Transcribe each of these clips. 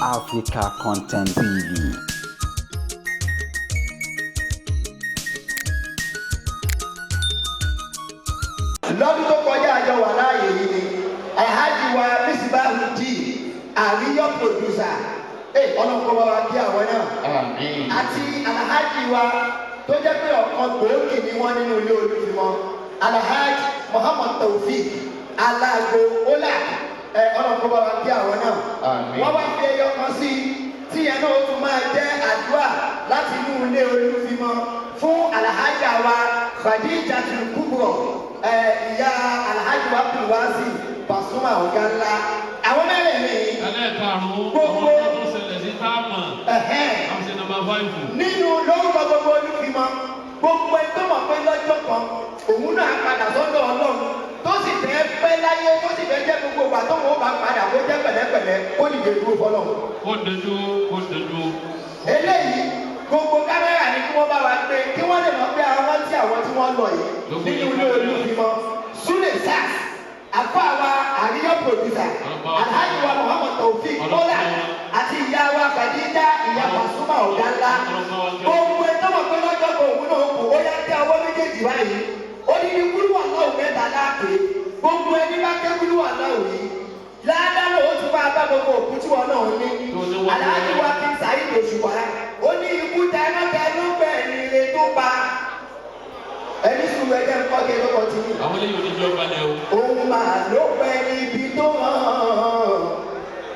Africa Content TV. Lọ́dún tó kọjá àjọ wà láàyè yìí ni Alhaji wa Misbahudi Ariyo producer ọlọ́nkọ́ bá wa kí àwọn náà àti Alhaji wa tó jẹ́ pé ọ̀kan gbòógì ni wọ́n nínú ilé Olúfimọ́ Alhaji Muhammad Taofik Alago Holak ọlọ́nkọ́ bá wa kí àwọn náà wọ́n wá fi ẹyọ kan sí tí yẹn náà ó tún máa jẹ́ àdúrà láti inú ilé Olúfimọ́ fún Alhaji wa Khadija Kubro ìyá Alhaji wa Abdulwasi Pasuma ọ̀gá ńlá àwọn mẹ́rẹ̀ẹ̀rin gbogbo nínú lórúkọ gbogbo Olúfimọ́ gbogbo ẹgbẹ́ mọ̀ pé lọ́jọ́ kan òun náà padà sọ́dọ̀ Ọlọ́run tó sì fẹ́ pẹ́ láyé tó sì fẹ́ jẹ́ gbogbo ìgbà tó wọ́n bá padà kó jẹ́ pẹ̀lẹ́pẹ̀lẹ́ ó ní ìdè dúró fọlọ́run. Ó dojú. Eléyìí gbogbo kámẹ́rà ni kí wọ́n bá wa gbé kí wọ́n lè mọ̀ pé àwọn tí wọ́n lọ yìí nínú ilé Olúfimọ́ Sule sars àfa wa Ariyo producer Alhaji wa Muhammad Taofik Holak àti ìyá wa Khadija ìyá Pasuma ọ̀gá ńlá gbogbo ẹ̀ tọ́wọ́ pé lọ́jọ́ kan òun náà kù ó yá tẹ ọwọ́ méjèèjì báyìí ó ní ní kúrú àlọ́ mẹ́ta láàpẹ gbogbo ẹni bá ké kúrú àlọ́ yìí ládàá ó tún máa bá gbogbo òkú tí wọn náà ní Alhaji wa kí Saheed Osupa ó ní ikú tẹnutẹnu bẹ́ẹ̀ ni ilé tó pa ẹni sùn ẹjẹ ń kọ́kẹ́ ló kọ́ ti ní. Àwọn eléyìí oníjọ́ balẹ̀ o. Òun máa ló pẹ́ níbi tó hàn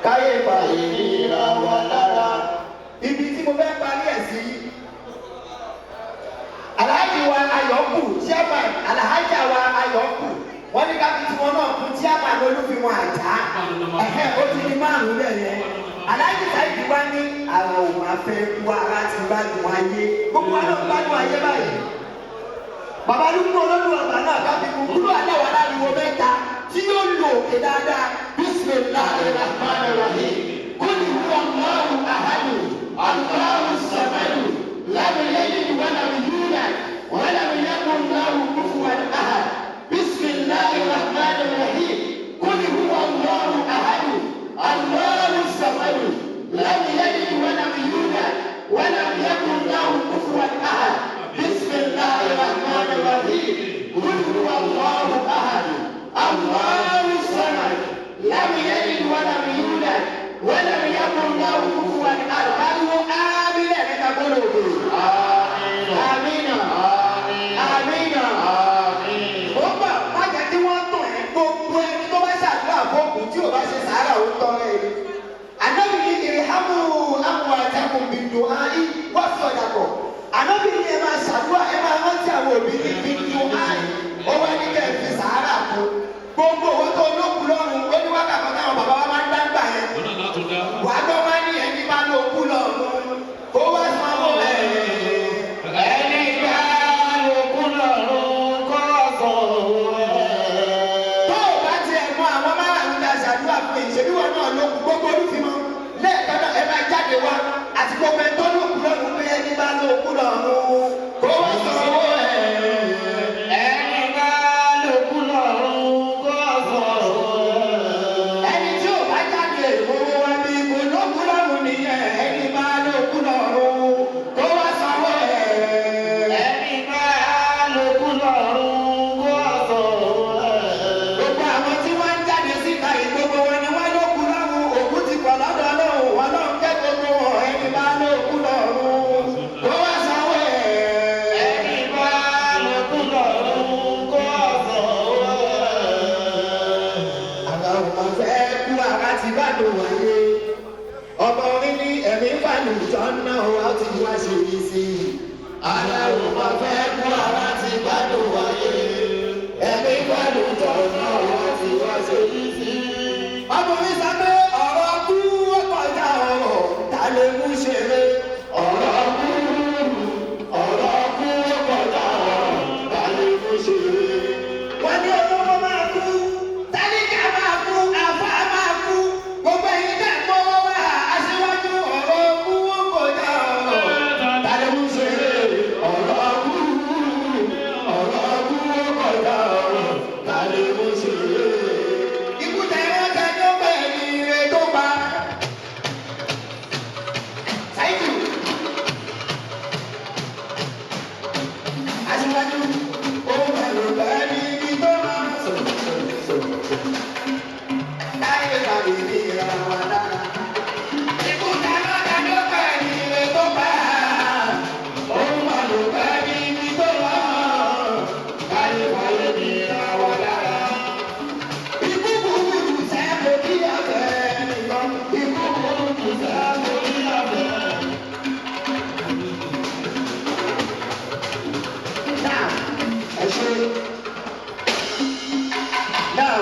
káyé báyìí nira wà lára. Ibi tí mo fẹ́ parí ẹ̀ sí. Alhaji wa Ayọ̀kù chairman Alhaja wa Ayọ̀kù wọ́n ní ká fi tiwọn náà fún chairman Olúfimọ́ Àjà. Ó ti ní márùn-ún bẹ́ẹ̀ yẹn. Alhaji Saheed wá ní àwọn òun afẹ́ kú ara ti gbádùn ayé. Gbogbo wa náà gbádùn ayé báyìí. Bàbá Lúkú olódùn ọ̀gbà náà ká fi kúrú aláwọ̀ aláriwo mẹ́ta tí yóò lò òkè dáadáa. Bismillahir Rahmanir Rahim. Qul huwallahu ahad, Allahus samad, lam yalid wa lam yulad, wa lam yakun lahu kufuwan ahad. Bismillahir Rahmanir Rahim. Qul huwallahu ahad, Allahus samad, lam yalid wa lam yulad, wa lam yakun lahu kufuwan ahad. بسم الله الرحمن الرحيم قل هو الله احد الله الصمد لم يلد ولم يولد ولم يكن له كفوا احد قالوا امين لك قولوا امين امين امين امين bọ́bá májà tí wọ́n tọ̀ ẹ́ gbogbo ẹni tó bá ṣàdúrà fọ́ọ̀kù tí ò bá ṣe sàárà ó tọ́ ẹ anábì ní ìrìhámù àwọn àtàkùn bìndùn ayé wọ́n fi ọ̀dà pọ̀ anábì ní ẹ máa ṣàdúrà ẹ máa rántí àwọn òbí ní bìndùn ayé ó wá ní kẹ́ ẹ fi sàárà fún gbogbo owó tó lókun lọ́rùn ó ní wákàtí táwọn bàbá wa máa ń dáńgbà yẹn wà á gbọ́ máa ní ẹni bá lókun lọ́rùn ó wá sanwó ẹni bá lókun lọ́rùn kọ́ sọ̀rọ̀ tó o bá tiẹ̀ mọ àwọn márùn-ún ta ṣàdúrà fún ìṣèlú wọn náà lókun gbogbo Olúfimọ́ lẹ́ẹ̀kan náà ẹ máa jáde wá àti gbogbo ẹ̀ tó lókun lọ́rùn pé ẹni bá lókun lọ́rùn kó wá sanwó ẹni bá lókun lọ́rùn kó sọ̀rọ̀ ẹni tí ò bá jáde owó wa bí kò lókun lọ́rùn nìyẹn ẹni bá lókun lọ́rùn kó wá sanwó ẹni bá lókun lọ́rùn kó sọ̀rọ̀ gbogbo àwọn tí wọ́n ń jáde síta yìí gbogbo wọn ni wọ́n lókun lọ́rùn òkú ti pọ̀ lọ́dọ̀ Ọlọ́run wọn náà ń kẹ́ gbogbo wọn ẹni bá lókun lọ́rùn kó wá sanwó ẹni bá lókun lọ́rùn kó sọ̀rọ̀. Àwọn ọmọ fẹ́ kú ara ti bá lò wáyé ọmọ orin ní ẹ̀mí fàlù jọ́nà ó ti wá ṣe yìí sí i. Àwọn ọmọ fẹ́ kú ara ti bá lò wáyé ẹ̀mí fàlù